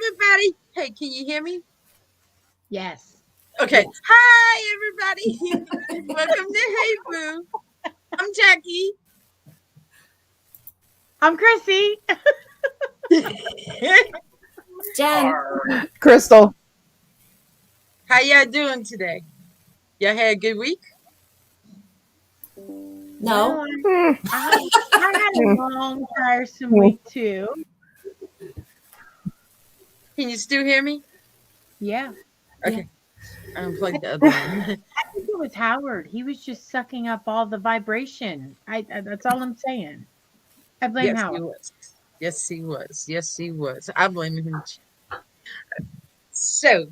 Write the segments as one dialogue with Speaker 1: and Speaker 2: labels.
Speaker 1: everybody. Hey, can you hear me?
Speaker 2: Yes.
Speaker 1: Okay. Yes. Hi, everybody. Welcome to Hey Boo. I'm Jackie.
Speaker 2: I'm Chrissy.
Speaker 3: Jen.
Speaker 4: Crystal.
Speaker 1: How y'all doing today? Y'all had a good week?
Speaker 3: No.
Speaker 2: Well, I had a long, tiresome week too.
Speaker 1: Can you still hear me?
Speaker 2: Yeah.
Speaker 1: Okay. I unplugged the other one.
Speaker 2: I think it was Howard. He was just sucking up all the vibration. That's all I'm saying. I blame
Speaker 1: Yes, he
Speaker 2: Howard.
Speaker 1: was. Yes, he was. Yes, he was. I blame him. So,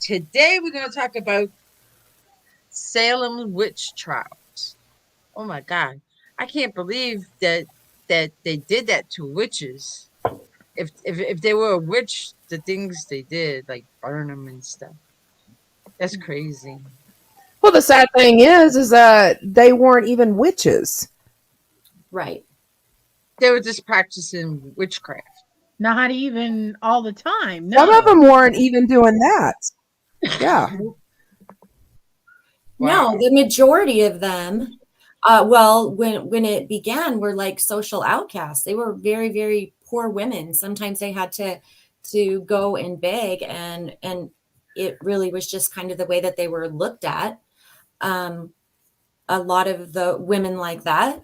Speaker 1: today we're going to talk about Salem witch trials. Oh my God. I can't believe that they did that to witches. If they were a witch, the things they did, like burn them and stuff. That's crazy.
Speaker 4: Well, the sad thing is that they weren't even witches.
Speaker 3: Right.
Speaker 1: They were just practicing witchcraft.
Speaker 2: Not even all the time. No.
Speaker 4: Some of them weren't even doing that. Yeah.
Speaker 3: Wow. No, the majority of them, when it began, were like social outcasts. They were very, very poor women. Sometimes they had to go and beg, and it really was just kind of the way that they were looked at. A lot of the women like that,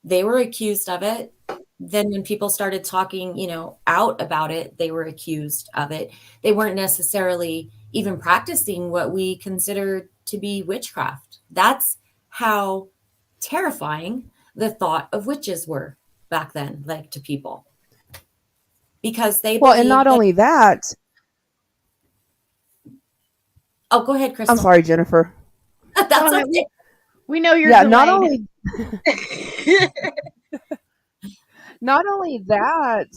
Speaker 3: they were accused of it. Then when people started talking, out about it, they were accused of it. They weren't necessarily even practicing what we consider to be witchcraft. That's how terrifying the thought of witches were back then, like to people. Because they
Speaker 4: Well, and not only that.
Speaker 3: Oh, go ahead, Crystal.
Speaker 4: I'm sorry, Jennifer.
Speaker 3: That's okay.
Speaker 2: We know you're
Speaker 4: yeah,
Speaker 2: delayed.
Speaker 4: Not only that,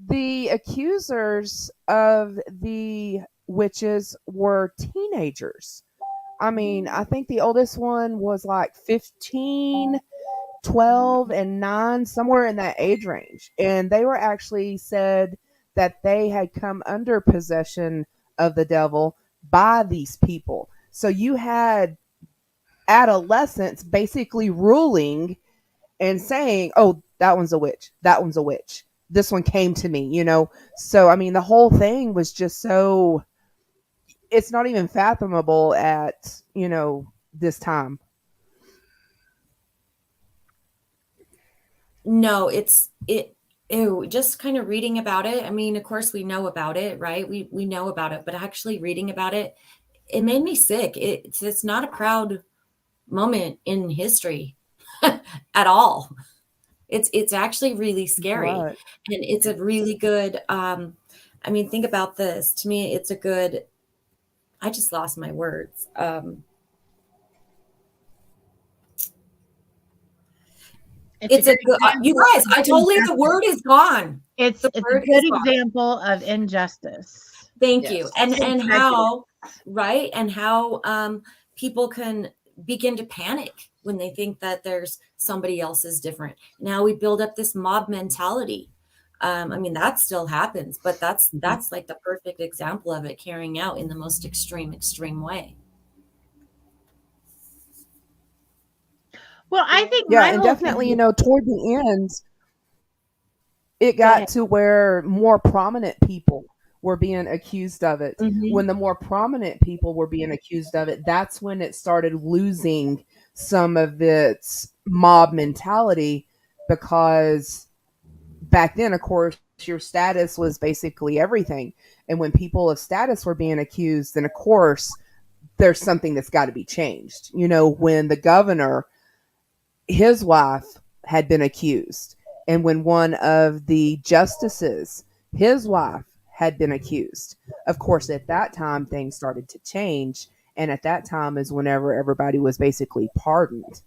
Speaker 4: the accusers of the witches were teenagers. I mean, I think the oldest one was like 15, 12, and 9, somewhere in that age range. And they were actually said that they had come under possession of the devil by these people. So you had adolescents basically ruling and saying, oh, that one's a witch. That one's a witch. This one came to me, So, I mean, the whole thing was just so, it's not even fathomable at, this time.
Speaker 3: No, just kind of reading about it. I mean, of course we know about it, right? We know about it, but actually reading about it, it made me sick. It's not a proud moment in history at all. It's actually really scary.
Speaker 4: Right.
Speaker 3: And it's a really good, I mean, think about this. To me, it's a good, I just lost my words. It's a good, you guys, I totally, the word is gone.
Speaker 2: It's a good example of injustice.
Speaker 3: Thank you. And how, right? And how people can begin to panic when they think that there's somebody else is different. Now we build up this mob mentality. I mean, that still happens, but that's like the perfect example of it carrying out in the most extreme way.
Speaker 2: Well, I think
Speaker 4: and definitely, toward the end, it got to where more prominent people were being accused of it. Mm-hmm. When the more prominent people were being accused of it, that's when it started losing some of its mob mentality, because back then, of course, your status was basically everything. And when people of status were being accused, then of course there's something that's got to be changed. When the governor, his wife had been accused, and when one of the justices, his wife had been accused, of course, at that time things started to change. And at that time is whenever everybody was basically pardoned.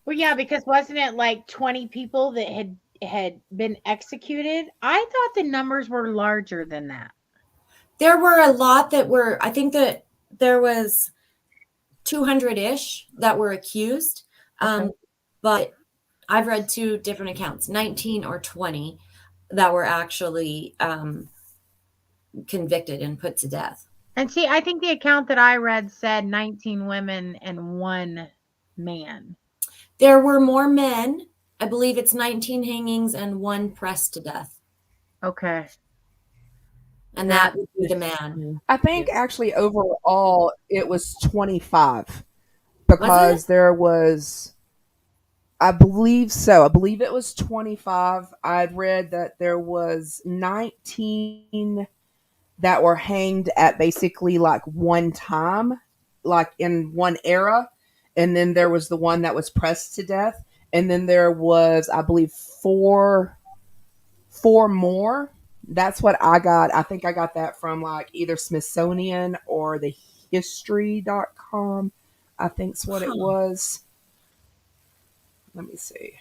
Speaker 2: Well, yeah, because wasn't it like 20 people that had been executed? I thought the numbers were larger than that.
Speaker 3: There were a lot that were, I think that there was 200-ish that were accused. Okay. But I've read two different accounts, 19 or 20, that were actually convicted and put to death.
Speaker 2: And see, I think the account that I read said 19 women and 1 man.
Speaker 3: There were more men. I believe it's 19 hangings and 1 pressed to death.
Speaker 2: Okay.
Speaker 3: And that would be the man.
Speaker 4: I think actually overall it was 25 because there was, I believe so. I believe it was 25. I'd read that there was 19 that were hanged at basically like one time, like in one era. And then there was the one that was pressed to death. And then there was, I believe, four more. That's what I got. I think I got that from like either Smithsonian or the history.com. I think's what it was. Let me see.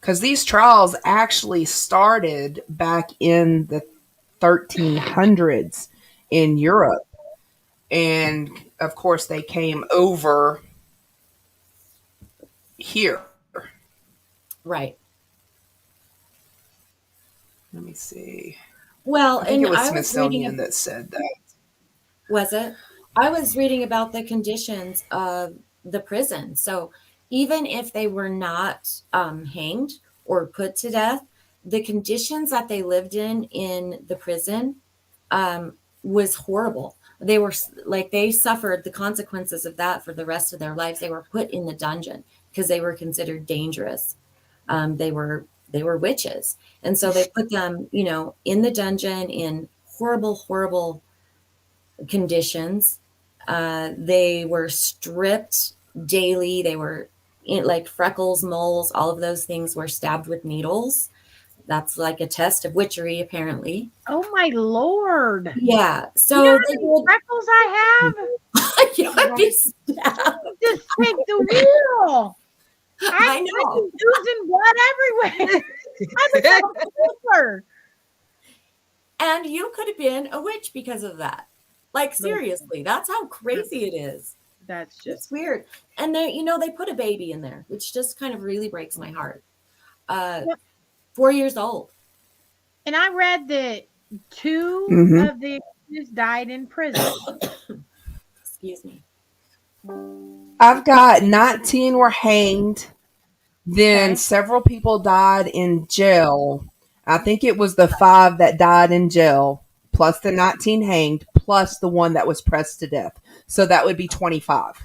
Speaker 4: Because these trials actually started back in the 1300s in Europe. And of course, they came over here.
Speaker 3: Right.
Speaker 4: Let me see.
Speaker 3: Well,
Speaker 4: I think it was
Speaker 3: I
Speaker 4: Smithsonian that said that.
Speaker 3: Was it? I was reading about the conditions of the prison. So even if they were not hanged or put to death, the conditions that they lived in the prison was horrible. They were like, they suffered the consequences of that for the rest of their lives. They were put in the dungeon because they were considered dangerous. They were witches. And so they put them, in the dungeon in horrible conditions. They were stripped daily. They were like freckles, moles, all of those things were stabbed with needles. That's like a test of witchery, apparently.
Speaker 2: Oh my Lord.
Speaker 3: Yeah. So
Speaker 2: you know how many freckles I have?
Speaker 3: You would be stabbed.
Speaker 2: Just take the wheel.
Speaker 3: I know.
Speaker 2: I'm losing blood everywhere. I'm a super.
Speaker 3: And you could have been a witch because of that. Like, seriously, that's how crazy it is.
Speaker 2: That's just
Speaker 3: it's weird. And they put a baby in there, which just kind of really breaks my heart. 4 years old.
Speaker 2: And I read that 2 of the accused died in prison.
Speaker 3: Excuse me.
Speaker 4: I've got 19 were hanged. Then several people died in jail. I think it was the 5 that died in jail, plus the 19 hanged, plus the one that was pressed to death. So that would be 25.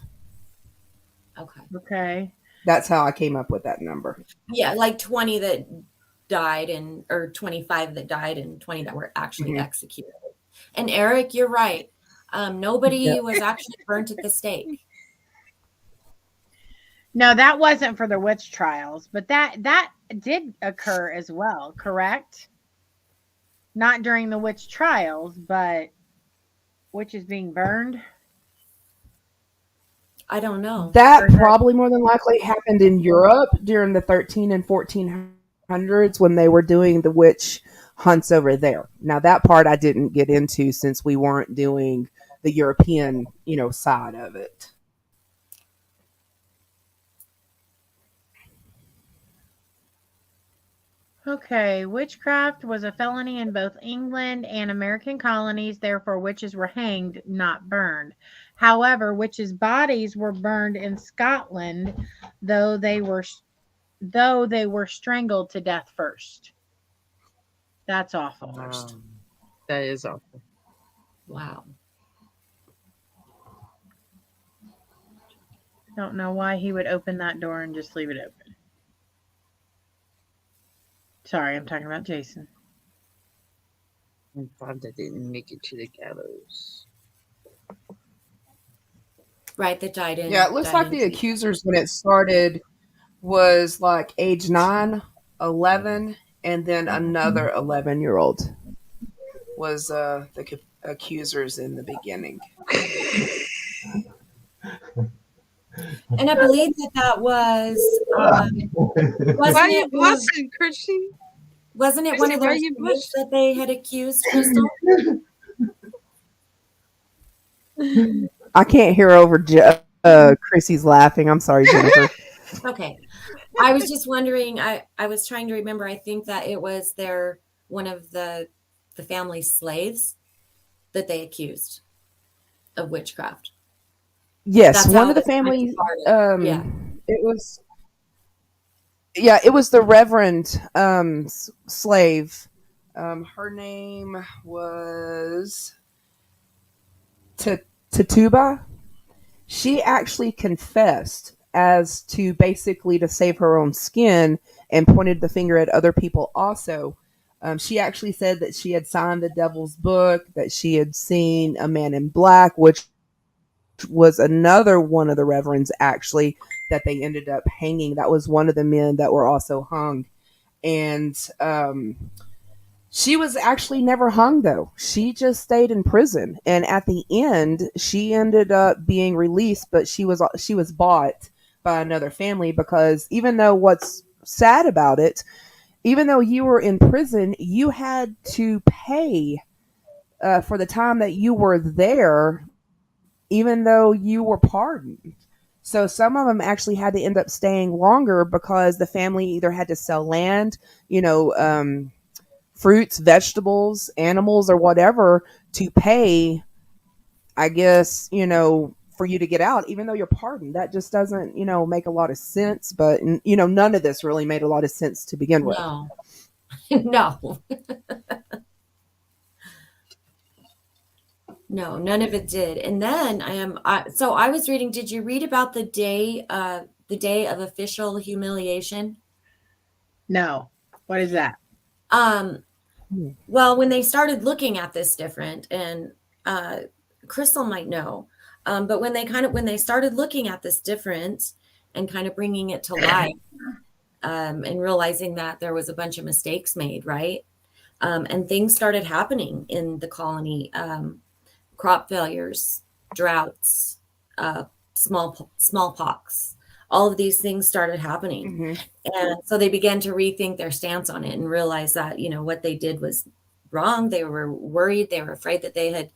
Speaker 2: Okay.
Speaker 4: That's how I came up with that number.
Speaker 3: Yeah, like 20 that died or 25 that died and 20 that were actually executed. And Eric, you're right. Nobody was actually burnt at the stake.
Speaker 2: No, that wasn't for the witch trials, but that did occur as well, correct? Not during the witch trials, but witches being burned.
Speaker 3: I don't know.
Speaker 4: That probably more than likely happened in Europe during the 13 and 1400s when they were doing the witch hunts over there. Now that part I didn't get into since we weren't doing the European, side of it.
Speaker 2: Okay, witchcraft was a felony in both England and American colonies, therefore witches were hanged, not burned. However, witches' bodies were burned in Scotland, though they were strangled to death first. That's awful.
Speaker 1: That is awful.
Speaker 3: Wow.
Speaker 2: Don't know why he would open that door and just leave it open. Sorry, I'm talking about Jason.
Speaker 1: I'm glad that didn't make it to the gallows.
Speaker 3: Right, that died in.
Speaker 4: Yeah, it looks like the accusers when it started was like age 9, 11, and then another 11-year-old was the accusers in the beginning.
Speaker 3: And I believe that was
Speaker 1: Why are you blushing, Christy?
Speaker 3: Wasn't it one of those that they had accused Crystal?
Speaker 4: I can't hear over Chrissy's laughing. I'm sorry, Jennifer.
Speaker 3: Okay. I was just wondering, I was trying to remember, I think that it was their one of the family's slaves that they accused of witchcraft.
Speaker 4: Yes,
Speaker 3: That's
Speaker 4: one
Speaker 3: how
Speaker 4: of the
Speaker 3: it kind of
Speaker 4: family.
Speaker 3: started. Yeah.
Speaker 4: It was, yeah, it was the Reverend slave. Her name was Tatuba. She actually confessed as to basically to save her own skin and pointed the finger at other people also. She actually said that she had signed the devil's book, that she had seen a man in black, which was another one of the reverends actually that they ended up hanging. That was one of the men that were also hung. And she was actually never hung though. She just stayed in prison, and at the end, she ended up being released. But she was bought by another family because even though what's sad about it, even though you were in prison, you had to pay for the time that you were there, even though you were pardoned. So some of them actually had to end up staying longer because the family either had to sell land, you know, fruits, vegetables, animals, or whatever to pay, I guess, for you to get out, even though you're pardoned. That just doesn't, make a lot of sense. But, none of this really made a lot of sense to begin with.
Speaker 3: No. No. No, none of it did. And then so I was reading, did you read about the day of official humiliation?
Speaker 2: No. What is that?
Speaker 3: Well, when they started looking at this different, and Crystal might know, but when they started looking at this different and kind of bringing it to life, and realizing that there was a bunch of mistakes made, right? And things started happening in the colony, crop failures, droughts, smallpox. All of these things started happening.
Speaker 4: Mm-hmm.
Speaker 3: And so they began to rethink their stance on it and realize that, what they did was wrong. They were worried. They were afraid that they had,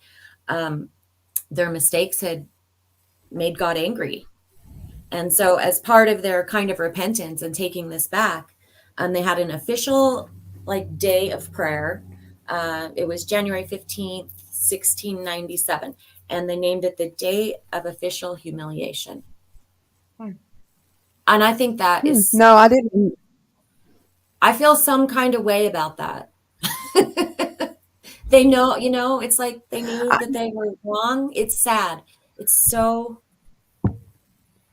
Speaker 3: their mistakes had made God angry. And so as part of their kind of repentance and taking this back, they had an official day of prayer. It was January 15th, 1697. And they named it the Day of Official Humiliation. And I think that is,
Speaker 4: No, I didn't.
Speaker 3: I feel some kind of way about that. They know, it's like they knew that they were wrong. It's sad. It's so,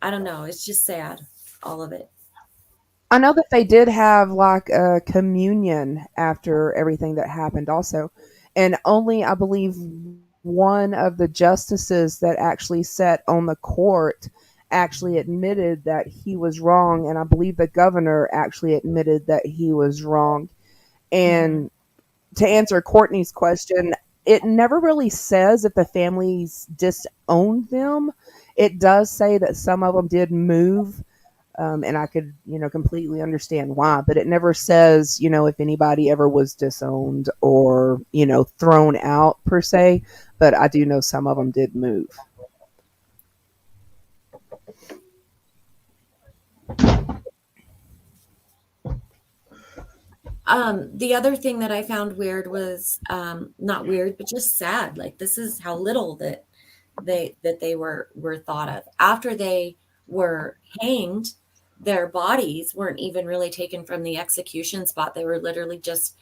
Speaker 3: I don't know. It's just sad, all of it.
Speaker 4: I know that they did have like a communion after everything that happened also. And only, I believe, one of the justices that actually sat on the court actually admitted that he was wrong. And I believe the governor actually admitted that he was wrong. And to answer Courtney's question, it never really says if the families disowned them. It does say that some of them did move, and I could, completely understand why, but it never says, if anybody ever was disowned or, thrown out per se, but I do know some of them did move.
Speaker 3: The other thing that I found weird was, not weird, but just sad. Like, this is how little that they were thought of. After they were hanged, their bodies weren't even really taken from the execution spot. They were literally just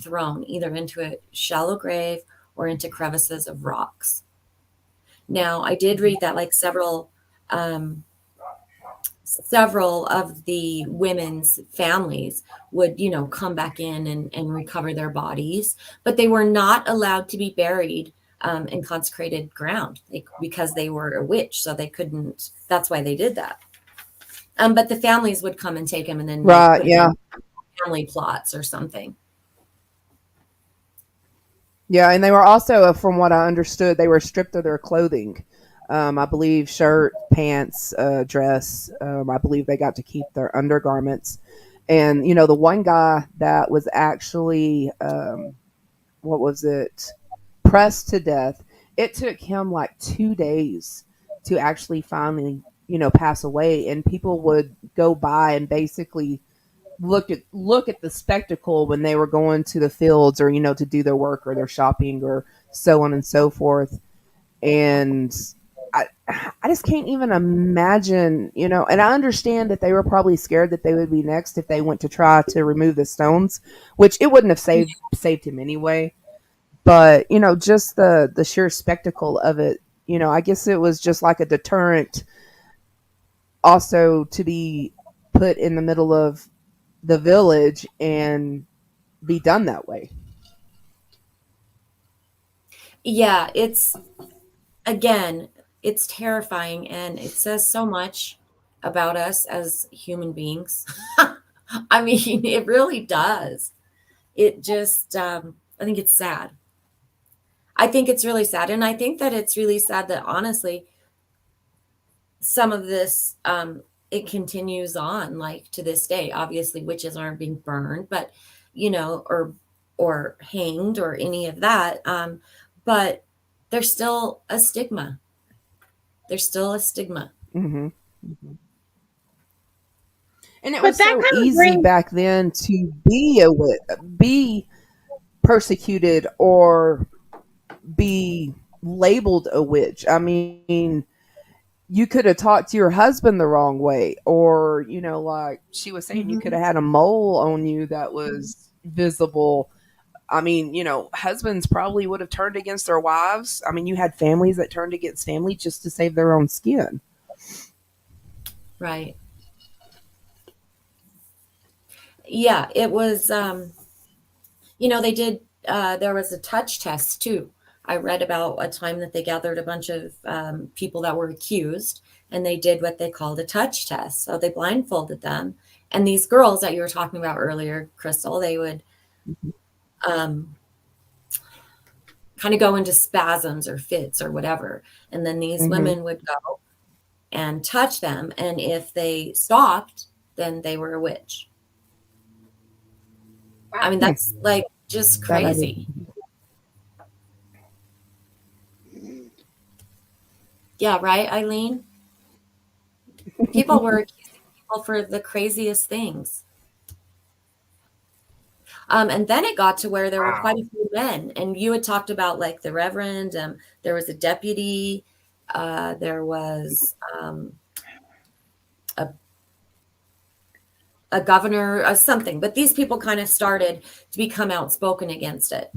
Speaker 3: thrown either into a shallow grave or into crevices of rocks. Now, I did read that several of the women's families would, come back in and recover their bodies, but they were not allowed to be buried in consecrated ground because they were a witch. So they couldn't, that's why they did that. But the families would come and take them and then
Speaker 4: Right, yeah.
Speaker 3: family plots or something.
Speaker 4: Yeah, and they were also, from what I understood, they were stripped of their clothing. I believe shirt, pants, dress. I believe they got to keep their undergarments. And, the one guy that was actually, what was it, pressed to death, it took him like 2 days to actually finally, pass away, and people would go by and basically look at the spectacle when they were going to the fields, or to do their work or their shopping or so on and so forth. And I just can't even imagine, and I understand that they were probably scared that they would be next if they went to try to remove the stones, which it wouldn't have saved him anyway. But, just the sheer spectacle of it, I guess it was just like a deterrent also to be put in the middle of the village and be done that way.
Speaker 3: Yeah, again, it's terrifying, and it says so much about us as human beings. I mean, it really does. It just, I think it's sad. I think it's really sad. And I think that it's really sad that honestly, some of this, it continues on like to this day. Obviously, witches aren't being burned, but, or hanged or any of that. But there's still a stigma. There's still a stigma.
Speaker 4: Mm-hmm. Mm-hmm. And it
Speaker 2: But
Speaker 4: was
Speaker 2: that
Speaker 4: so
Speaker 2: kind of
Speaker 4: easy
Speaker 2: brings
Speaker 4: back then to be persecuted or be labeled a witch. I mean, you could have talked to your husband the wrong way, or like she was saying, you could have had a mole on you that was visible. I mean, husbands probably would have turned against their wives. I mean, you had families that turned against family just to save their own skin.
Speaker 3: Right. Yeah, it was, they did, there was a touch test too. I read about a time that they gathered a bunch of people that were accused, and they did what they called a touch test. So they blindfolded them. And these girls that you were talking about earlier, Crystal, they would um, kind of go into spasms or fits or whatever. And then these
Speaker 4: Mm-hmm.
Speaker 3: women would go and touch them. And if they stopped, then they were a witch. I mean, that's like just
Speaker 4: That I
Speaker 3: crazy. Yeah, right, Eileen? People were accusing people for the craziest things. And then it got to where there were quite a few men. And you had talked about like the reverend, there was a deputy, there was a, a governor, something. But these people kind of started to become outspoken against it.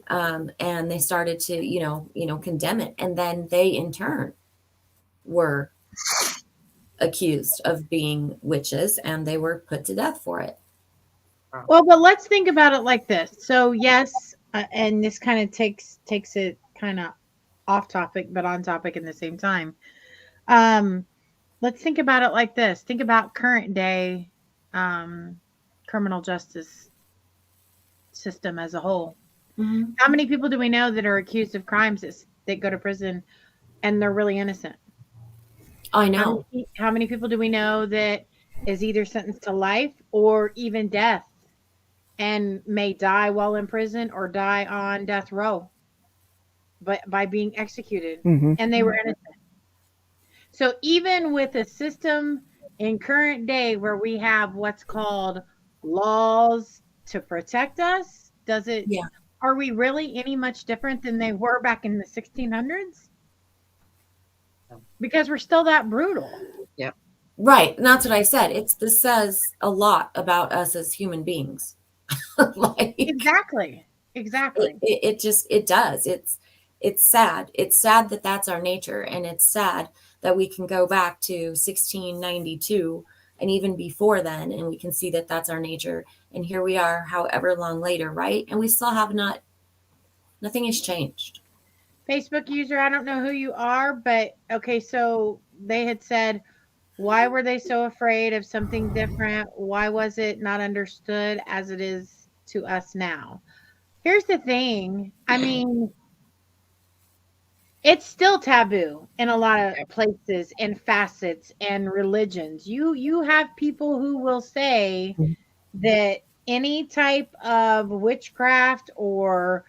Speaker 3: And they started to, condemn it. And then they in turn were accused of being witches, and they were put to death for it.
Speaker 2: Well, but let's think about it like this. So yes, and this kind of takes it kind of off topic, but on topic in the same time. Let's think about it like this. Think about current day criminal justice system as a whole.
Speaker 3: Mm-hmm.
Speaker 2: How many people do we know that are accused of crimes that go to prison and they're really innocent?
Speaker 3: I know.
Speaker 2: How many people do we know that is either sentenced to life or even death and may die while in prison or die on death row by being executed,
Speaker 4: Mm-hmm.
Speaker 2: and they were innocent? So even with a system in current day where we have what's called laws to protect us,
Speaker 3: Yeah.
Speaker 2: are we really any much different than they were back in the 1600s? Because we're still that brutal.
Speaker 1: Yeah.
Speaker 3: Right. And that's what I said. This says a lot about us as human beings. Like,
Speaker 2: Exactly.
Speaker 3: it does. It's sad. It's sad that that's our nature. And it's sad that we can go back to 1692 and even before then, and we can see that that's our nature. And here we are, however long later, right? And we still have nothing has changed.
Speaker 2: Facebook user, I don't know who you are, but okay, so they had said, why were they so afraid of something different? Why was it not understood as it is to us now? Here's the thing. I mean, it's still taboo in a lot of places and facets and religions. You have people who will say that any type of witchcraft or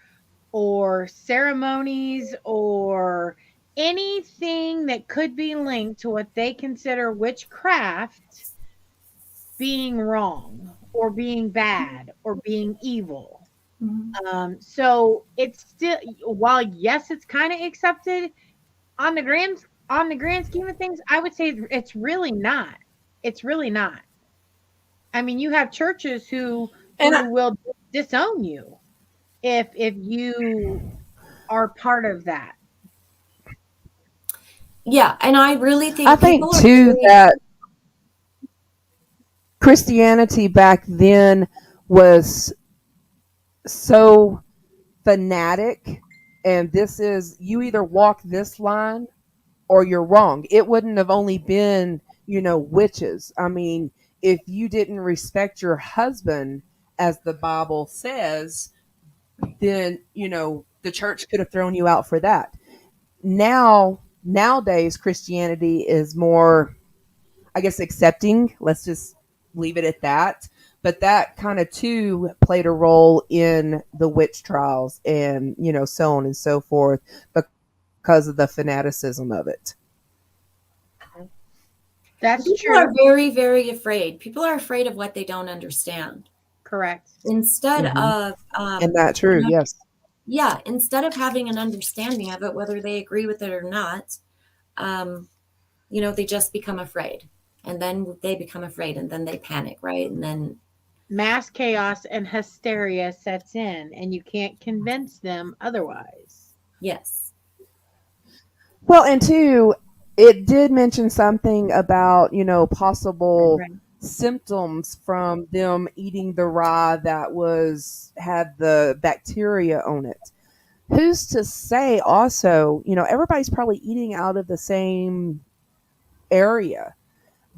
Speaker 2: ceremonies or anything that could be linked to what they consider witchcraft being wrong or being bad or being evil. So it's still, while yes, it's kind of accepted on the grand scheme of things, I would say it's really not. It's really not. I mean, you have churches
Speaker 4: And
Speaker 2: who will disown you if you are part of that.
Speaker 3: Yeah, and I really
Speaker 4: I
Speaker 3: think
Speaker 4: think
Speaker 3: people are
Speaker 4: too
Speaker 3: very,
Speaker 4: that Christianity back then was so fanatic, and this is, you either walk this line or you're wrong. It wouldn't have only been, witches. I mean, if you didn't respect your husband, as the Bible says, then, the church could have thrown you out for that. Nowadays, Christianity is more, I guess, accepting. Let's just leave it at that. But that kind of too played a role in the witch trials and, so on and so forth because of the fanaticism of it.
Speaker 2: That's
Speaker 3: people are
Speaker 2: true.
Speaker 3: very, very afraid. People are afraid of what they don't understand.
Speaker 2: Correct.
Speaker 3: Instead
Speaker 4: Mm-hmm.
Speaker 3: of,
Speaker 4: And that's true, yes.
Speaker 3: yeah, instead of having an understanding of it, whether they agree with it or not, they just become afraid. And then they become afraid and then they panic, right? And then,
Speaker 2: Mass chaos and hysteria sets in, and you can't convince them otherwise.
Speaker 3: yes.
Speaker 4: Well, and two, it did mention something about, possible
Speaker 2: Right.
Speaker 4: symptoms from them eating the rye that had the bacteria on it. Who's to say also, everybody's probably eating out of the same area,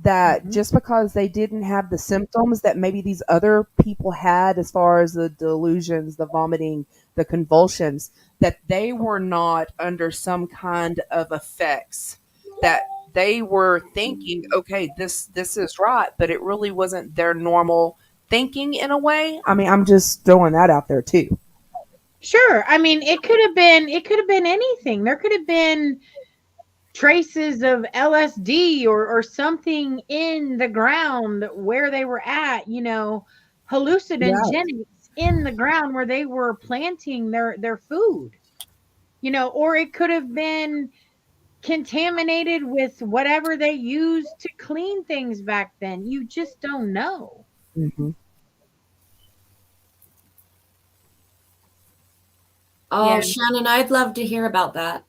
Speaker 4: that
Speaker 2: Mhm.
Speaker 4: just because they didn't have the symptoms that maybe these other people had, as far as the delusions, the vomiting, the convulsions, that they were not under some kind of effects, that they were thinking, okay, this is right, but it really wasn't their normal thinking in a way. I mean, I'm just throwing that out there too.
Speaker 2: Sure. I mean, it could have been anything. There could have been traces of LSD or something in the ground where they were at,
Speaker 4: Right.
Speaker 2: hallucinogenics in the ground where they were planting their food. Or it could have been contaminated with whatever they used to clean things back then. You just don't know.
Speaker 4: Hmm.
Speaker 3: Oh,
Speaker 2: Yeah.
Speaker 3: Shannon, I'd love to hear about that.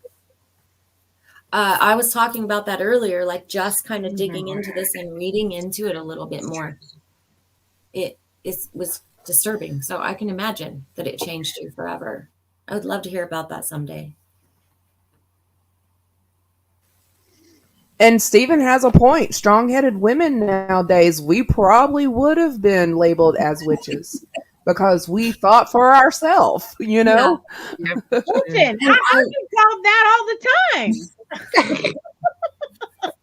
Speaker 3: I was talking about that earlier, like just kind of digging into this and reading into it a little bit more. It was disturbing. So I can imagine that it changed you forever. I would love to hear about that someday.
Speaker 4: And Stephen has a point. Strong-headed women nowadays, we probably would have been labeled as witches because we thought for ourselves,
Speaker 3: Yeah.
Speaker 1: Yep.
Speaker 2: Listen,
Speaker 3: And
Speaker 2: I've been called that all the time.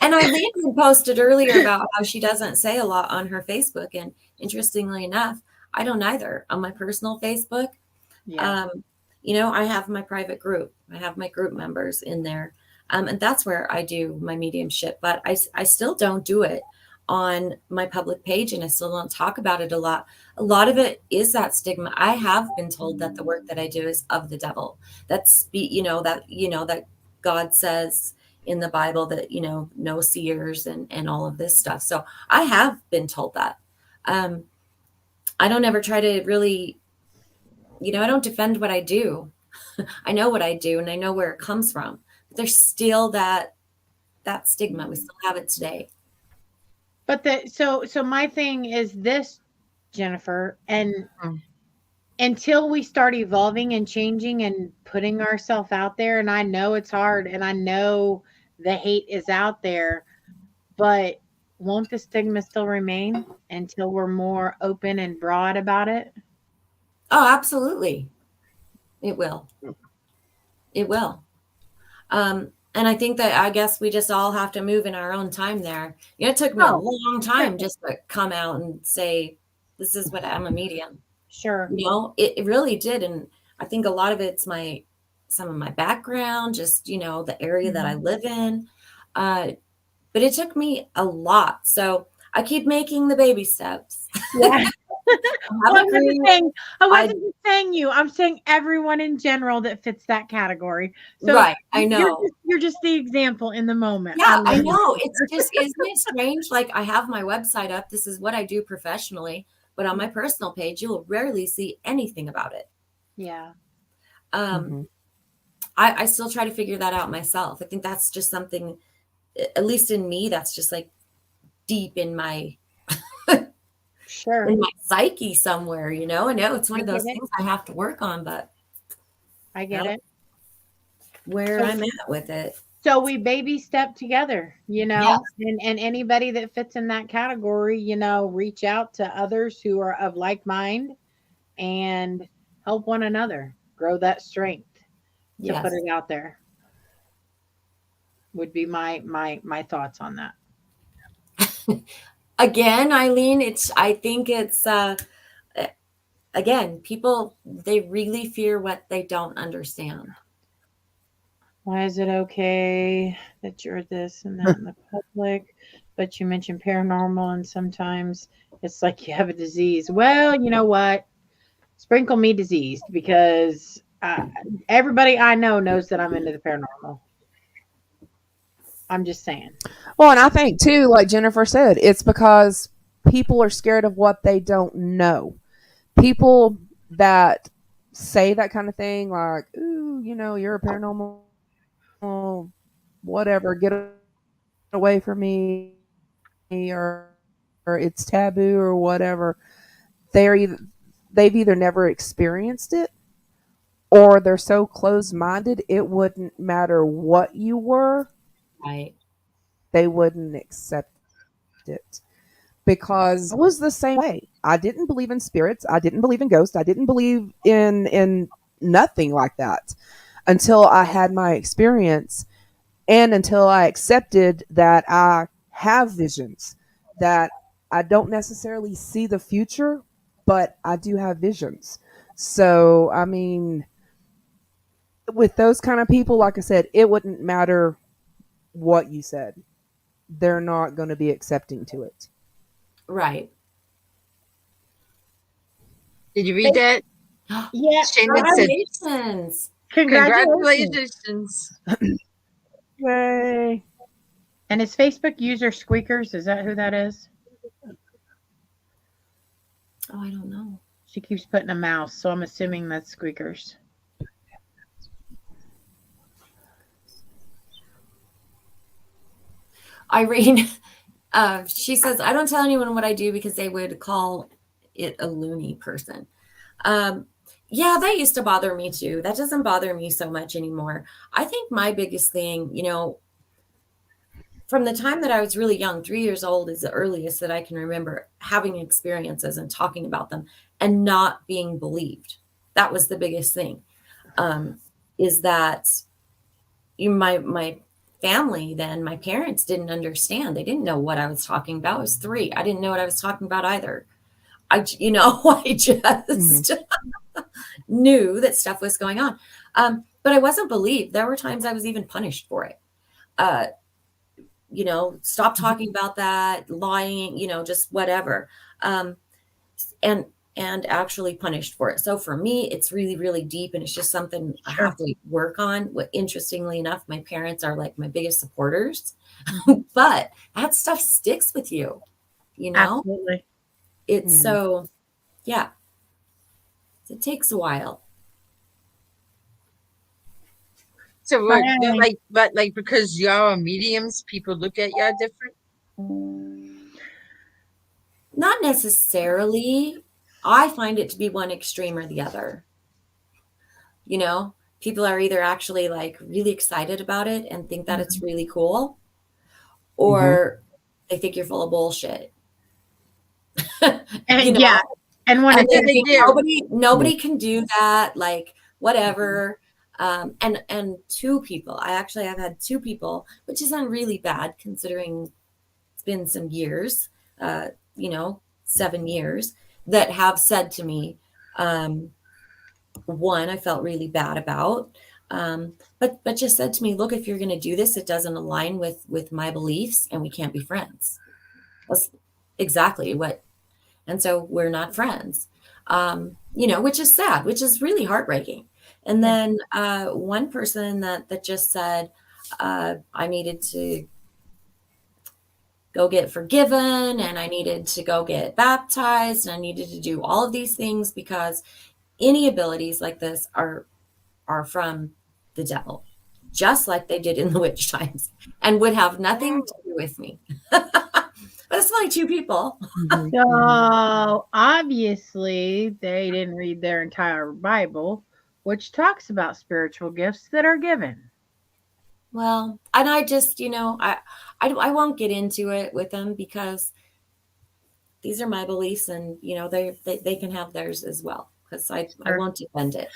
Speaker 3: Eileen posted earlier about how she doesn't say a lot on her Facebook. And interestingly enough, I don't either on my personal Facebook.
Speaker 2: Yeah.
Speaker 3: I have my private group. I have my group members in there. And that's where I do my mediumship, but I still don't do it on my public page, and I still don't talk about it a lot. A lot of it is that stigma. I have been told that the work that I do is of the devil. That God says in the Bible that, no seers and all of this stuff. So I have been told that. I don't ever try to really, I don't defend what I do. I know what I do and I know where it comes from. But there's still that stigma. We still have it today.
Speaker 2: But so my thing is this, Jennifer, and until we start evolving and changing and putting ourselves out there, and I know it's hard and I know the hate is out there, but won't the stigma still remain until we're more open and broad about it?
Speaker 3: Oh, absolutely. It will. It will. And I think that I guess we just all have to move in our own time there. It took me a
Speaker 2: Oh,
Speaker 3: long time just to come out and say, this is what I'm a medium.
Speaker 2: sure.
Speaker 3: It really did. And I think a lot of it's my some of my background, just, the area that I
Speaker 2: Mhm.
Speaker 3: live in. But it took me a lot. So I keep making the baby steps.
Speaker 2: Yeah.
Speaker 3: I
Speaker 2: Well,
Speaker 3: have agreed.
Speaker 2: I
Speaker 3: I
Speaker 2: wasn't just saying you. I'm saying everyone in general that fits that category. So
Speaker 3: Right. I know.
Speaker 2: you're just the example in the moment. I
Speaker 3: Yeah, I
Speaker 2: love you.
Speaker 3: know. It's just, isn't it strange? Like, I have my website up. This is what I do professionally, but on my personal page, you will rarely see anything about it.
Speaker 2: Yeah.
Speaker 3: Um,
Speaker 4: Mm-hmm.
Speaker 3: I still try to figure that out myself. I think that's just something, at least in me, that's just like deep in my
Speaker 2: Sure.
Speaker 3: psyche somewhere. I know it's one
Speaker 2: I
Speaker 3: of
Speaker 2: get
Speaker 3: those
Speaker 2: it.
Speaker 3: things I have to work on, but
Speaker 2: I get
Speaker 3: that's
Speaker 2: it.
Speaker 3: where
Speaker 2: So
Speaker 3: I'm at with it.
Speaker 2: so we baby step together,
Speaker 3: Yeah,
Speaker 2: and anybody that fits in that category, reach out to others who are of like mind and help one another grow that strength to put
Speaker 3: yes.
Speaker 2: it out there would be my thoughts on that.
Speaker 3: Again, Eileen, I think it's again, people, they really fear what they don't understand.
Speaker 2: Why is it okay that you're this and that in the public, but you mention paranormal and sometimes it's like you have a disease? Well, you know what? Sprinkle me diseased because everybody I know knows that I'm into the paranormal. I'm just saying.
Speaker 4: Well, and I think too, like Jennifer said, it's because people are scared of what they don't know. People that say that kind of thing, like, "Ooh, you're a paranormal, whatever, get away from me," or it's taboo or whatever. They're either they've either never experienced it, or they're so closed-minded it wouldn't matter what you were,
Speaker 3: Right.
Speaker 4: they wouldn't accept it. Because I was the same way. I didn't believe in spirits. I didn't believe in ghosts. I didn't believe in nothing like that until I had my experience, and until I accepted that I have visions, that I don't necessarily see the future, but I do have visions. So, I mean, with those kind of people, like I said, it wouldn't matter what you said. They're not going to be accepting to it.
Speaker 3: Right.
Speaker 1: Did you read that?
Speaker 2: Yeah.
Speaker 1: Shaman said,
Speaker 3: Congratulations.
Speaker 2: Congratulations.
Speaker 1: congratulations.
Speaker 4: Yay.
Speaker 2: And his Facebook user Squeakers, is that who that is?
Speaker 3: Oh, I don't know.
Speaker 2: She keeps putting a mouse, so I'm assuming that's Squeakers.
Speaker 3: Irene, she says, I don't tell anyone what I do because they would call it a loony person. Yeah, that used to bother me too. That doesn't bother me so much anymore. I think my biggest thing, from the time that I was really young, 3 years old is the earliest that I can remember having experiences and talking about them and not being believed. That was the biggest thing. Is that my family, then my parents didn't understand. They didn't know what I was talking about. I was 3. I didn't know what I was talking about either. I just
Speaker 4: Mm-hmm.
Speaker 3: knew that stuff was going on. But I wasn't believed. There were times I was even punished for it. Stop talking about that, lying, just whatever. And actually punished for it. So for me, it's really, really deep, and it's just something I have to work on. What, interestingly enough, my parents are like my biggest supporters, but that stuff sticks with you,
Speaker 2: Absolutely.
Speaker 3: It's so, yeah, it takes a while.
Speaker 1: So what, like because y'all are mediums, people look at y'all different?
Speaker 3: Not necessarily. I find it to be one extreme or the other. People are either actually like really excited about it and think that it's really cool, or they think you're full of bullshit.
Speaker 2: And yeah, and when
Speaker 3: And
Speaker 2: it's
Speaker 3: they think nobody
Speaker 4: Yeah.
Speaker 3: can do that, like whatever. And 2 people, I actually have had 2 people, which isn't really bad considering it's been some years, 7 years, that have said to me, one I felt really bad about, But just said to me, look, if you're going to do this, it doesn't align with my beliefs, and we can't be friends. That's exactly what. And so we're not friends, which is sad, which is really heartbreaking. And then one person that just said I needed to go get forgiven, and I needed to go get baptized, and I needed to do all of these things because any abilities like this are from the devil, just like they did in the witch times, and would have nothing to do with me. But it's only two people.
Speaker 2: So obviously they didn't read their entire Bible, which talks about spiritual gifts that are given.
Speaker 3: Well, and I just, I won't get into it with them because these are my beliefs, and they can have theirs as well, because I won't defend it.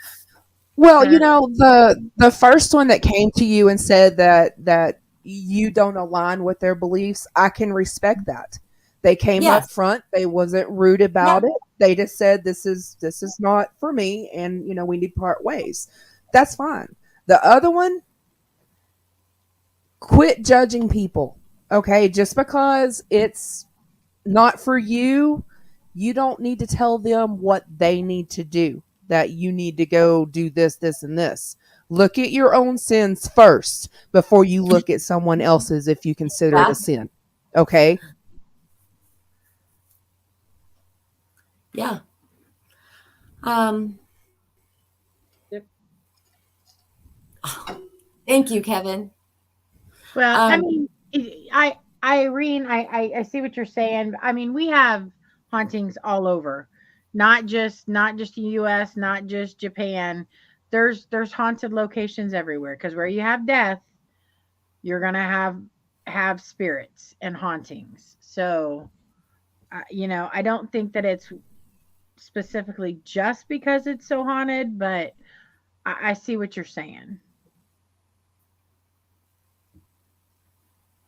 Speaker 4: Well, the first one that came to you and said that you don't align with their beliefs, I can respect that. They came up front. They wasn't rude about it. They just said this is not for me, and we need to part ways. That's fine. The other one, quit judging people. Okay, just because it's not for you, you don't need to tell them what they need to do. That you need to go do this, this, and this. Look at your own sins first before you look at someone else's if you consider it a sin. Okay?
Speaker 3: Yeah. Thank you, Kevin.
Speaker 2: Well, I mean, Irene, I see what you're saying. I mean, we have hauntings all over, not just the U.S., not just Japan. There's haunted locations everywhere, because where you have death, you're gonna have spirits and hauntings. So, I don't think that it's specifically just because it's so haunted, but I see what you're saying.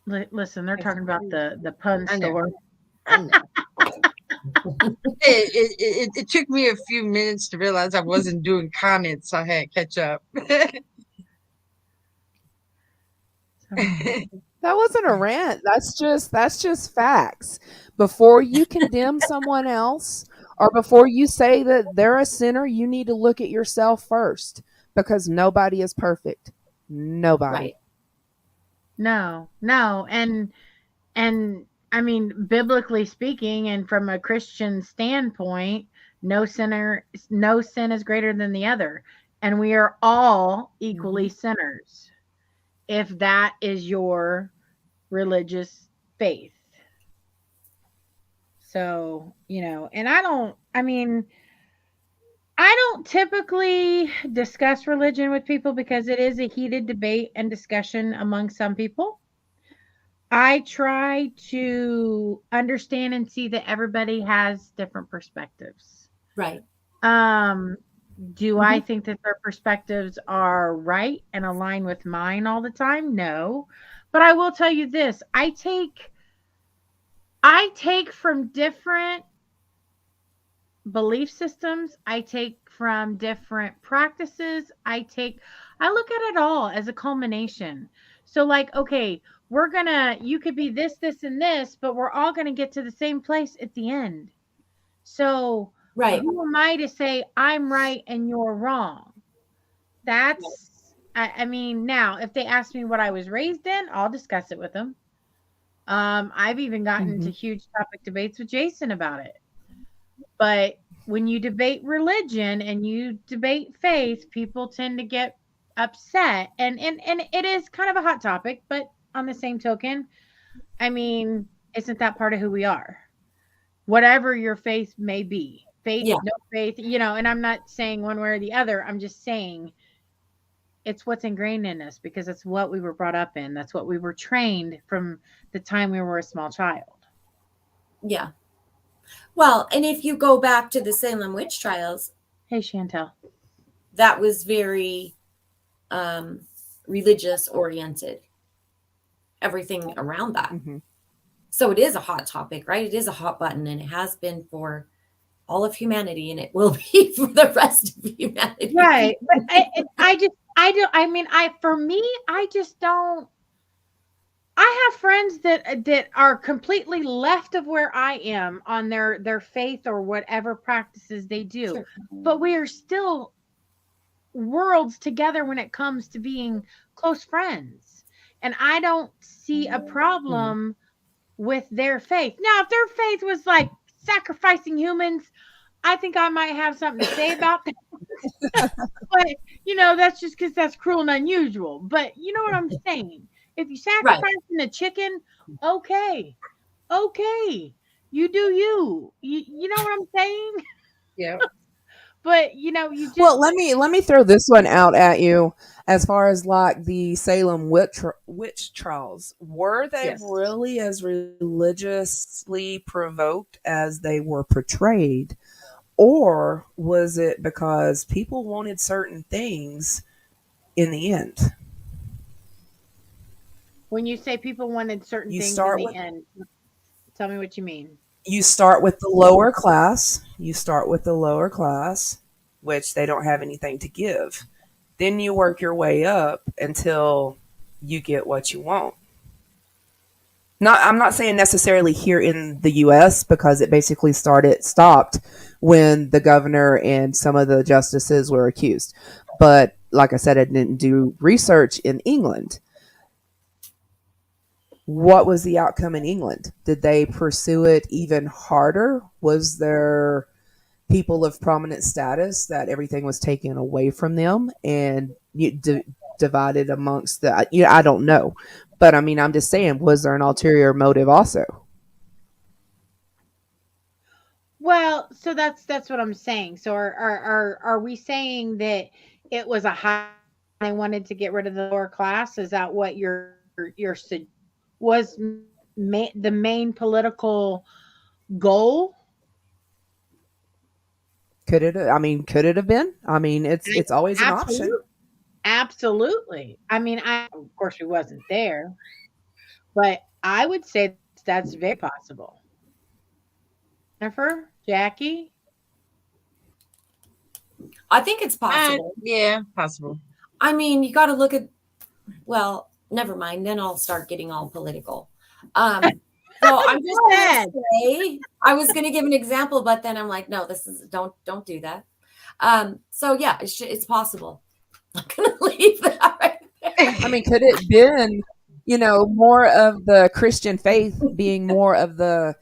Speaker 2: Listen, they're talking about the pun store.
Speaker 1: I know. It took me a few minutes to realize I wasn't doing comments, so I had to catch up.
Speaker 4: That wasn't a rant. That's just facts. Before you condemn someone else, or before you say that they're a sinner, you need to look at yourself first, because nobody is perfect. Nobody.
Speaker 3: Right.
Speaker 2: No. And I mean, biblically speaking, and from a Christian standpoint, no sin is greater than the other, and we are all equally sinners, if that is your religious faith. So, and I don't typically discuss religion with people because it is a heated debate and discussion among some people. I try to understand and see that everybody has different perspectives.
Speaker 3: Right.
Speaker 2: Do I think that their perspectives are right and align with mine all the time? No. But I will tell you this, I take from different belief systems, I take from different practices, I look at it all as a culmination. So, like, okay, you could be this, this, and this, but we're all gonna get to the same place at the end. So
Speaker 3: right.
Speaker 2: Who am I to say I'm right and you're wrong? That's, I mean, now if they ask me what I was raised in, I'll discuss it with them. I've even gotten into huge topic debates with Jason about it. But when you debate religion and you debate faith, people tend to get upset. And it is kind of a hot topic, but on the same token, I mean, isn't that part of who we are? Whatever your faith may be. Faith, no faith, and I'm not saying one way or the other. I'm just saying it's what's ingrained in us because it's what we were brought up in. That's what we were trained from the time we were a small child.
Speaker 3: Yeah. Well, and if you go back to the Salem witch trials.
Speaker 2: Hey, Chantel.
Speaker 3: That was very religious oriented. Everything around that. So it is a hot topic, right? It is a hot button, and it has been for all of humanity, and it will be for the rest of humanity.
Speaker 2: Right. But I do. I mean, for me, I just don't. I have friends that are completely left of where I am on their faith or whatever practices they do,
Speaker 3: Sure.
Speaker 2: but we are still worlds together when it comes to being close friends. And I don't see a
Speaker 4: Mhm.
Speaker 2: problem with their faith. Now, if their faith was like sacrificing humans, I think I might have something to say about that. But that's just because that's cruel and unusual. But you know what I'm saying? If you
Speaker 3: Right.
Speaker 2: sacrificing a chicken, okay, okay, you do you. You know what I'm saying?
Speaker 1: Yeah.
Speaker 2: But you just
Speaker 4: Well, let me throw this one out at you. As far as like the Salem witch trials, were they
Speaker 1: Yes.
Speaker 4: really as religiously provoked as they were portrayed, or was it because people wanted certain things in the end?
Speaker 2: when you say people wanted certain
Speaker 4: You
Speaker 2: things in
Speaker 4: start
Speaker 2: the
Speaker 4: with
Speaker 2: end, tell me what you mean.
Speaker 4: you start with the lower class. You start with the lower class, which they don't have anything to give. Then you work your way up until you get what you want. I'm not saying necessarily here in the US because it basically stopped when the governor and some of the justices were accused. But like I said, I didn't do research in England. What was the outcome in England? Did they pursue it even harder? Was there people of prominent status that everything was taken away from them and divided amongst the? I don't know, but I mean, I'm just saying, was there an ulterior motive also?
Speaker 2: Well, so that's what I'm saying. So are we saying that it was a high they wanted to get rid of the lower class? Is that what was the main political goal?
Speaker 4: Could it? I mean, could it have been? I mean, it's always an option.
Speaker 2: Absolutely. Absolutely. I mean, of course we wasn't there, but I would say that's very possible. Jennifer, Jackie,
Speaker 3: I think it's possible.
Speaker 1: Yeah, possible.
Speaker 3: I mean, you got to look at, well, never mind. Then I'll start getting all political. So I'm just
Speaker 2: go
Speaker 3: going to
Speaker 2: ahead.
Speaker 3: say, I was going to give an example, but then I'm like, no, this is, don't do that. So yeah, it's possible. I'm going to leave that right there.
Speaker 4: I mean, could it been, more of the Christian faith being more of the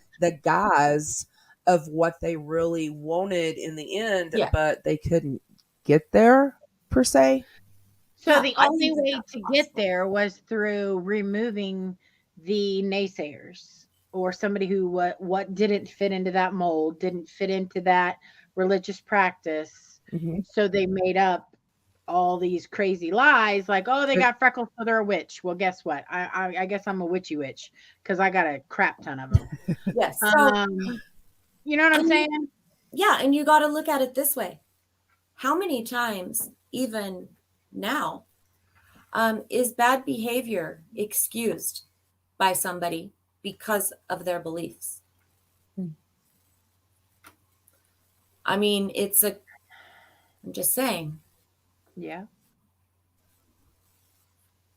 Speaker 4: guise of what they really wanted in the end,
Speaker 3: Yeah.
Speaker 4: but they couldn't get there per se?
Speaker 2: So
Speaker 3: Yeah.
Speaker 2: the
Speaker 3: I
Speaker 2: only
Speaker 3: think that
Speaker 2: way
Speaker 3: that's
Speaker 2: to get
Speaker 3: possible.
Speaker 2: there was through removing the naysayers or somebody who what didn't fit into that mold, didn't fit into that religious practice.
Speaker 4: Hmm.
Speaker 2: So they made up all these crazy lies like, oh, they got freckles, so they're a witch. Well, guess what? I guess I'm a witchy witch because I got a crap ton of them.
Speaker 3: Yes. So,
Speaker 2: Um, you know what I'm
Speaker 3: and
Speaker 2: saying?
Speaker 3: yeah, and you got to look at it this way. How many times, even now, is bad behavior excused by somebody because of their beliefs? I mean, I'm just saying.
Speaker 2: Yeah,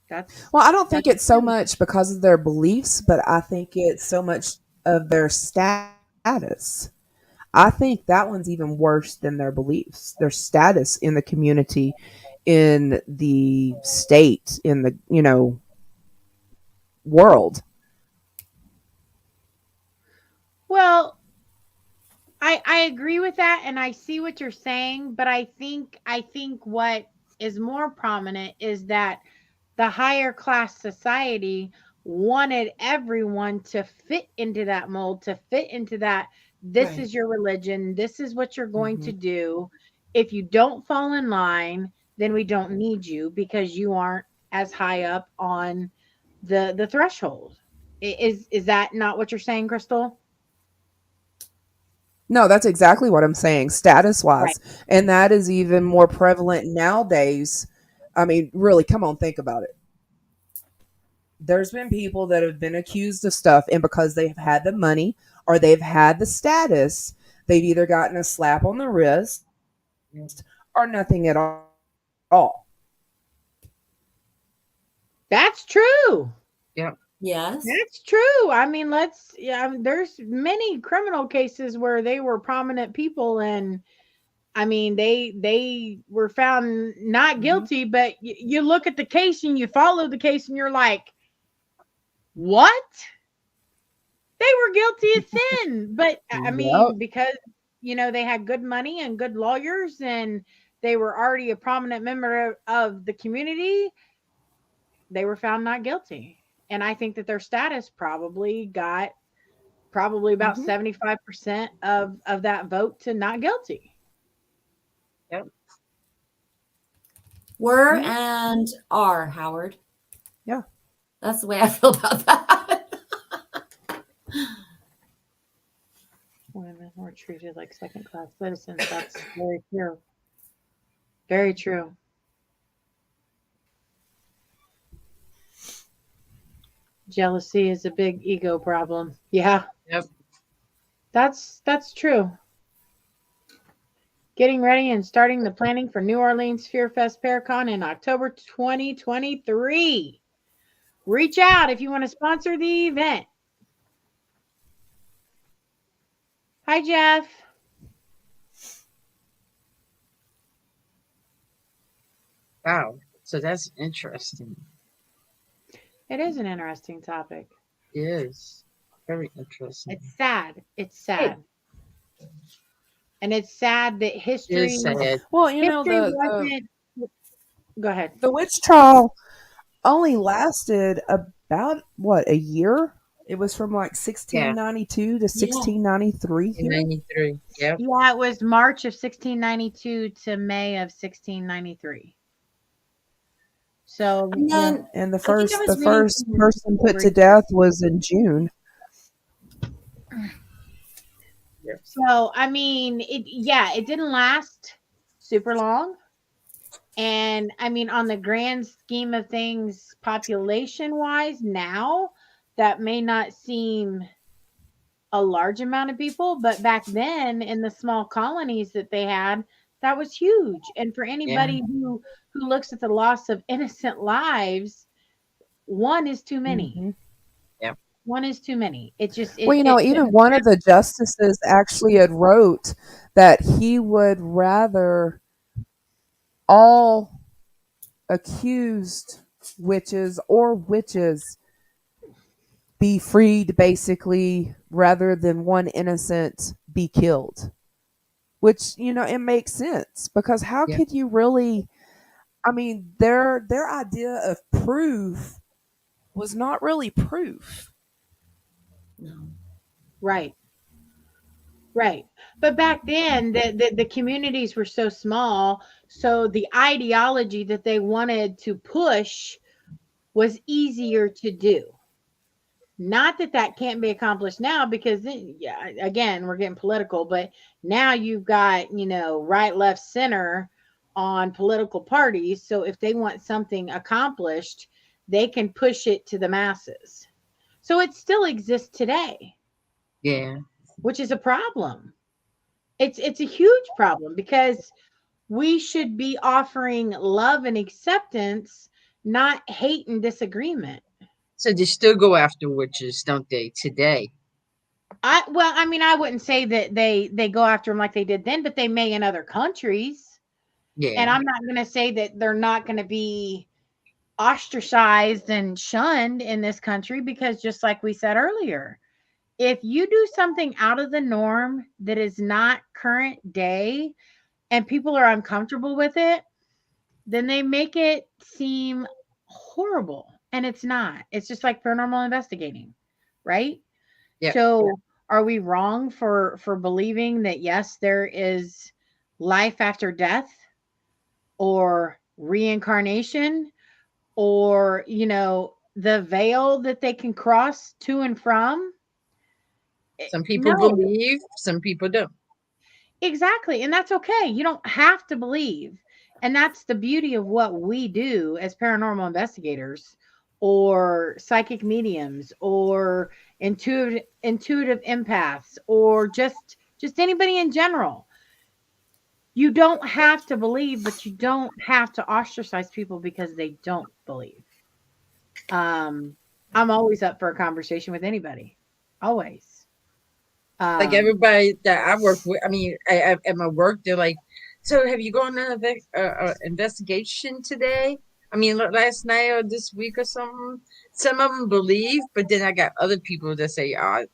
Speaker 2: that's
Speaker 4: Well, I don't think
Speaker 2: that's
Speaker 4: it's so
Speaker 2: true.
Speaker 4: much because of their beliefs, but I think it's so much of their status. I think that one's even worse than their beliefs, their status in the community, in the state, in the, world.
Speaker 2: Well, I agree with that and I see what you're saying, but I think what is more prominent is that the higher class society wanted everyone to fit into that mold, to fit into that this
Speaker 3: Right.
Speaker 2: is your religion, this is what you're going to
Speaker 4: Hmm.
Speaker 2: do. If you don't fall in line, then we don't need you because you aren't as high up on the threshold. Is that not what you're saying, Crystal?
Speaker 4: No, that's exactly what I'm saying, status
Speaker 2: Right.
Speaker 4: wise. And that is even more prevalent nowadays. I mean, really, come on, think about it. There's been people that have been accused of stuff, and because they've had the money or they've had the status, they've either gotten a slap on the wrist or nothing at all.
Speaker 2: That's true.
Speaker 1: Yeah.
Speaker 3: Yes.
Speaker 2: That's true. I mean, there's many criminal cases where they were prominent people, and I mean, they were found not
Speaker 4: Mhm.
Speaker 2: guilty, but you look at the case and you follow the case and you're like, "What? They were guilty as sin." But I
Speaker 4: Yep.
Speaker 2: mean, because they had good money and good lawyers and they were already a prominent member of the community, they were found not guilty. And I think that their status probably got probably about
Speaker 4: Mhm.
Speaker 2: 75% of that vote to not guilty.
Speaker 1: Yep.
Speaker 3: Were
Speaker 2: Mhm.
Speaker 3: and are, Howard.
Speaker 4: Yeah.
Speaker 3: That's the way I feel about that.
Speaker 2: Women were treated like second class citizens. That's very true. Very true. Jealousy is a big ego problem. Yeah,
Speaker 1: Yep.
Speaker 2: that's true. Getting ready and starting the planning for New Orleans Fear Fest Paracon in October 2023. Reach out if you want to sponsor the event. Hi, Jeff.
Speaker 1: Wow. So that's interesting.
Speaker 2: It is an interesting topic.
Speaker 1: It is very interesting.
Speaker 2: It's sad. It's
Speaker 1: Hey,
Speaker 2: sad. And it's sad that
Speaker 1: it is sad.
Speaker 4: Well,
Speaker 2: history wasn't. Go ahead.
Speaker 4: the witch trial only lasted about what, a year? It was from like
Speaker 1: Yeah.
Speaker 4: 1692 to
Speaker 3: Yeah.
Speaker 4: 1693
Speaker 1: In
Speaker 4: here.
Speaker 1: 93. Yep.
Speaker 2: Yeah, it was March of 1692 to May of 1693. So,
Speaker 3: And then
Speaker 4: And the
Speaker 3: I think I
Speaker 4: first
Speaker 3: was reading
Speaker 4: person put to death was in June.
Speaker 1: Yep.
Speaker 2: so I mean, it didn't last super long. And I mean, on the grand scheme of things, population wise, now that may not seem a large amount of people, but back then in the small colonies that they had, that was huge. And for
Speaker 1: Yeah.
Speaker 2: anybody who looks at the loss of innocent lives, one is too many.
Speaker 4: Hmm.
Speaker 1: Yep.
Speaker 2: One is too many. It just
Speaker 4: Well,
Speaker 2: it
Speaker 4: even
Speaker 2: shouldn't
Speaker 4: one
Speaker 2: have.
Speaker 4: of the justices actually had wrote that he would rather all accused witches or witches be freed, basically, rather than one innocent be killed. Which, it makes sense, because how
Speaker 1: Yeah.
Speaker 4: could you really, I mean, their idea of proof was not really proof.
Speaker 3: no.
Speaker 2: Right. Right. But back then, the communities were so small, so the ideology that they wanted to push was easier to do. Not that that can't be accomplished now, because yeah, again, we're getting political, but now you've got, right, left, center on political parties. So if they want something accomplished, they can push it to the masses. So it still exists today,
Speaker 1: Yeah.
Speaker 2: which is a problem. It's a huge problem because we should be offering love and acceptance, not hate and disagreement.
Speaker 1: So they still go after witches, don't they, today?
Speaker 2: I mean, I wouldn't say that they go after them like they did then, but they may in other countries. And
Speaker 1: Yeah.
Speaker 2: I'm not going to say that they're not going to be ostracized and shunned in this country, because just like we said earlier, if you do something out of the norm that is not current day and people are uncomfortable with it, then they make it seem horrible. And it's not. It's just like paranormal investigating, right?
Speaker 1: Yep.
Speaker 2: So are we wrong for believing that yes, there is life after death or reincarnation, or the veil that they can cross to and from?
Speaker 1: Some people
Speaker 2: No,
Speaker 1: believe, some people don't.
Speaker 2: exactly. And that's okay. You don't have to believe. And that's the beauty of what we do as paranormal investigators or psychic mediums or intuitive empaths, or just anybody in general. You don't have to believe, but you don't have to ostracize people because they don't believe. Um, I'm always up for a conversation with anybody. Always.
Speaker 1: Like
Speaker 2: Um,
Speaker 1: everybody that I work with, I mean, at my work, they're like, "So, have you gone on an investigation today? I mean, last night or this week or something." Some of them believe, but then I got other people that say, "Oh,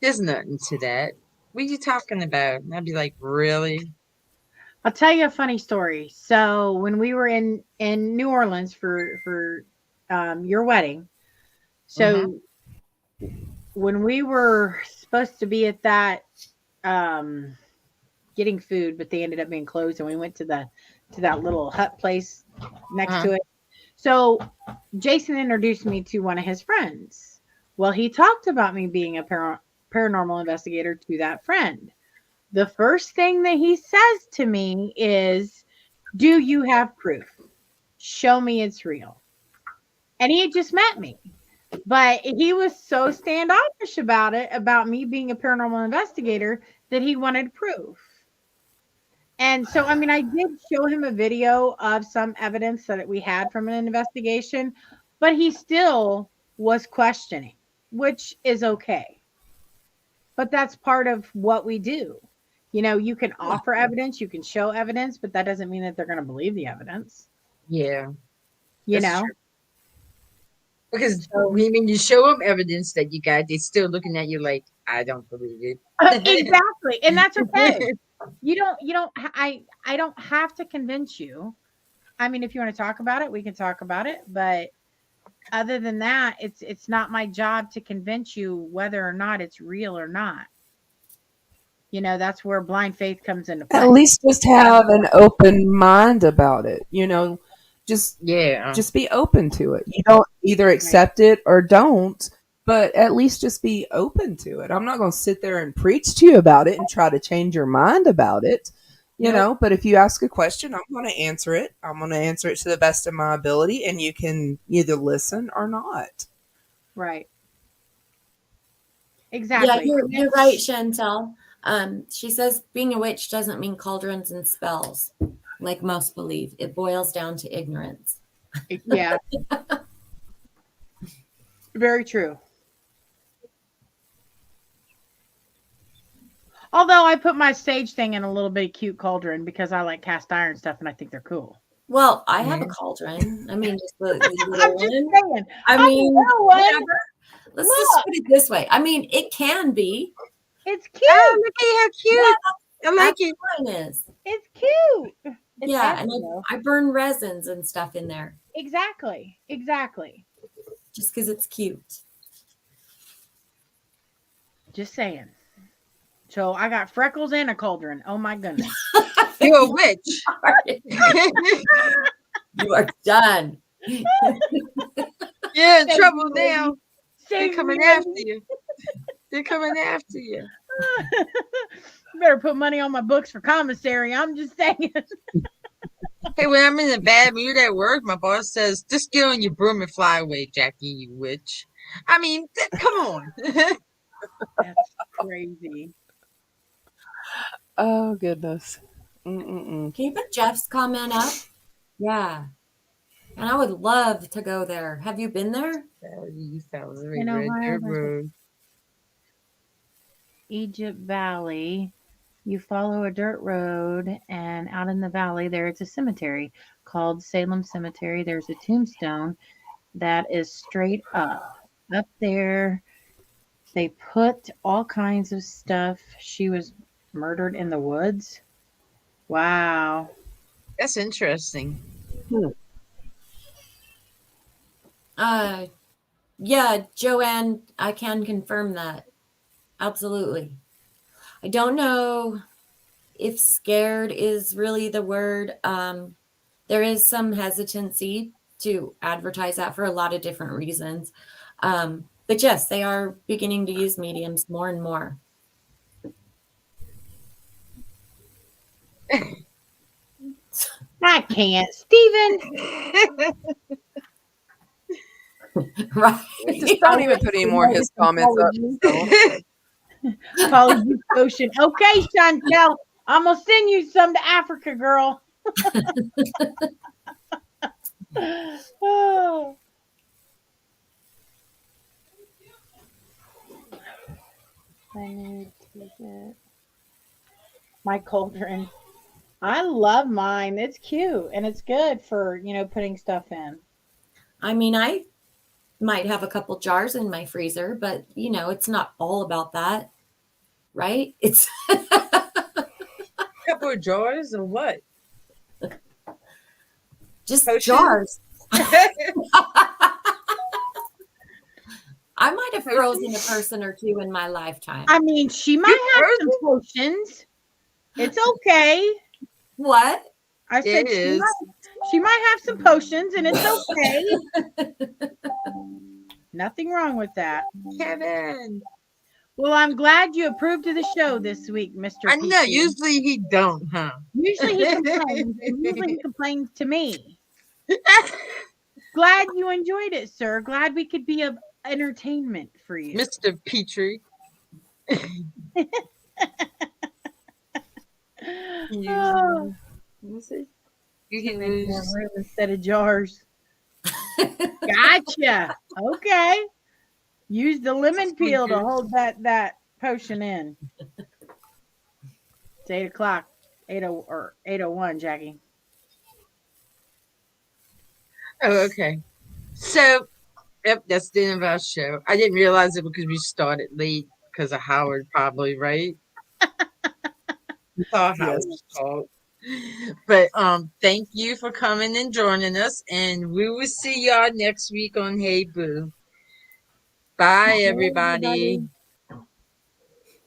Speaker 1: there's nothing to that. What are you talking about?" And I'd be like, "Really?"
Speaker 2: I'll tell you a funny story. So when we were in New Orleans for your wedding,
Speaker 1: Mm-hmm.
Speaker 2: so when we were supposed to be at that um getting food, but they ended up being closed, and we went to that little hut place next
Speaker 1: Uh-huh.
Speaker 2: to it. So Jason introduced me to one of his friends. Well, he talked about me being a paranormal investigator to that friend. The first thing that he says to me is, "Do you have proof? Show me it's real." And he had just met me. But he was so standoffish about it, about me being a paranormal investigator, that he wanted proof. And so, I mean, I did show him a video of some evidence that we had from an investigation, but he still was questioning, which is okay. But that's part of what we do. You know, you can
Speaker 3: Yeah.
Speaker 2: offer evidence, you can show evidence, but that doesn't mean that they're going to believe the evidence,
Speaker 1: Yeah,
Speaker 2: you
Speaker 1: that's
Speaker 2: know?
Speaker 1: true. Because
Speaker 2: So,
Speaker 1: when you show them evidence that you got, they're still looking at you like, "I don't believe it."
Speaker 2: exactly. And that's okay. I don't have to convince you. I mean, if you want to talk about it, we can talk about it, but other than that, it's not my job to convince you whether or not it's real or not. You know, that's where blind faith comes into
Speaker 4: At
Speaker 2: play.
Speaker 4: least just have an open mind about it. Just
Speaker 1: Yeah,
Speaker 4: just be open to it. You don't either
Speaker 2: Right.
Speaker 4: accept it or don't, but at least just be open to it. I'm not going to sit there and preach to you about it and try to change your mind about it.
Speaker 2: Nope.
Speaker 4: But if you ask a question, I'm going to answer it. I'm going to answer it to the best of my ability, and you can either listen or not.
Speaker 2: Right.
Speaker 3: Yeah,
Speaker 2: Exactly.
Speaker 3: you're right, Chantel. She says being a witch doesn't mean cauldrons and spells, like most believe. It boils down to ignorance.
Speaker 2: Yeah, very true. Although I put my stage thing in a little bit cute cauldron because I like cast iron stuff and I think they're cool.
Speaker 3: Well, I have a
Speaker 1: yeah.
Speaker 3: cauldron. I mean, just the
Speaker 2: I'm
Speaker 3: little
Speaker 2: just
Speaker 3: one.
Speaker 2: saying.
Speaker 3: I
Speaker 2: I
Speaker 3: mean,
Speaker 2: know one.
Speaker 3: whatever. Let's just
Speaker 2: Look,
Speaker 3: put it this way. I mean, it can be.
Speaker 2: it's
Speaker 1: Oh,
Speaker 2: cute.
Speaker 1: look at how
Speaker 3: Yeah,
Speaker 1: cute! I like
Speaker 3: that's
Speaker 1: it.
Speaker 3: what mine is.
Speaker 2: It's cute. It's
Speaker 3: Yeah,
Speaker 2: heavy
Speaker 3: and
Speaker 2: though.
Speaker 3: I burn resins and stuff in there
Speaker 2: Exactly. Exactly.
Speaker 3: just because it's cute.
Speaker 2: Just saying. So I got freckles and a cauldron. Oh my goodness.
Speaker 1: You're a witch.
Speaker 3: You are done.
Speaker 1: You're in
Speaker 2: Save
Speaker 1: trouble
Speaker 2: me, lady.
Speaker 1: now. They're
Speaker 2: Save me,
Speaker 1: coming after
Speaker 2: lady.
Speaker 1: you. They're coming after you.
Speaker 2: Better put money on my books for commissary. I'm just saying.
Speaker 1: Hey, when I'm in a bad mood at work, my boss says, "Just get on your broom and fly away, Jackie, you witch." I mean, come on.
Speaker 2: That's crazy.
Speaker 4: Oh goodness. Mm-mm-mm.
Speaker 3: Can you put Jeff's comment up? Yeah. And I would love to go there. Have you been there?
Speaker 1: You sound very
Speaker 2: In
Speaker 1: red
Speaker 2: Ohio,
Speaker 1: dirt
Speaker 2: there's a
Speaker 1: road.
Speaker 2: Egypt Valley. You follow a dirt road, and out in the valley, there is a cemetery called Salem Cemetery. There's a tombstone that is straight up. Up there, they put all kinds of stuff. She was murdered in the woods. Wow.
Speaker 1: That's interesting.
Speaker 4: Hmm.
Speaker 3: Uh, yeah, Joanne, I can confirm that. Absolutely. I don't know if scared is really the word. There is some hesitancy to advertise that for a lot of different reasons. But yes, they are beginning to use mediums more and more.
Speaker 2: I can't. Steven,
Speaker 3: Right.
Speaker 4: Just don't even put any more of his comments up. So.
Speaker 2: call you Ocean. Okay, Chantel, I'm going to send you some to Africa, girl. Oh. I need to get my cauldron. I love mine. It's cute and it's good for, putting stuff in.
Speaker 3: I mean, I might have a couple jars in my freezer, but it's not all about that, right? It's
Speaker 1: Couple of jars or what?
Speaker 3: just
Speaker 1: Potions?
Speaker 3: jars. I might have frozen a person or two in my lifetime.
Speaker 2: I mean, she might have some potions. It's okay.
Speaker 3: What?
Speaker 2: I said she might have some potions and it's okay. Nothing wrong with that.
Speaker 1: Kevin.
Speaker 2: Well, I'm glad you approved of the show this week, Mr.
Speaker 1: I know.
Speaker 2: PC.
Speaker 1: Usually he don't, huh?
Speaker 2: Usually he complains. And usually he complains to me. Glad you enjoyed it, sir. Glad we could be of entertainment for you.
Speaker 1: Mr. Petrie.
Speaker 2: Oh,
Speaker 1: You can use
Speaker 2: more room instead of jars. Gotcha. Okay. Use the lemon peel to hold that potion in. It's 8 o'clock. 8:01, Jackie.
Speaker 1: Oh, okay. So, yep, that's the end of our show. I didn't realize it because we started late because of Howard, probably, right? We thought Howard was called. But thank you for coming and joining us, and we will see y'all next week on Hey Boo. Bye, everybody.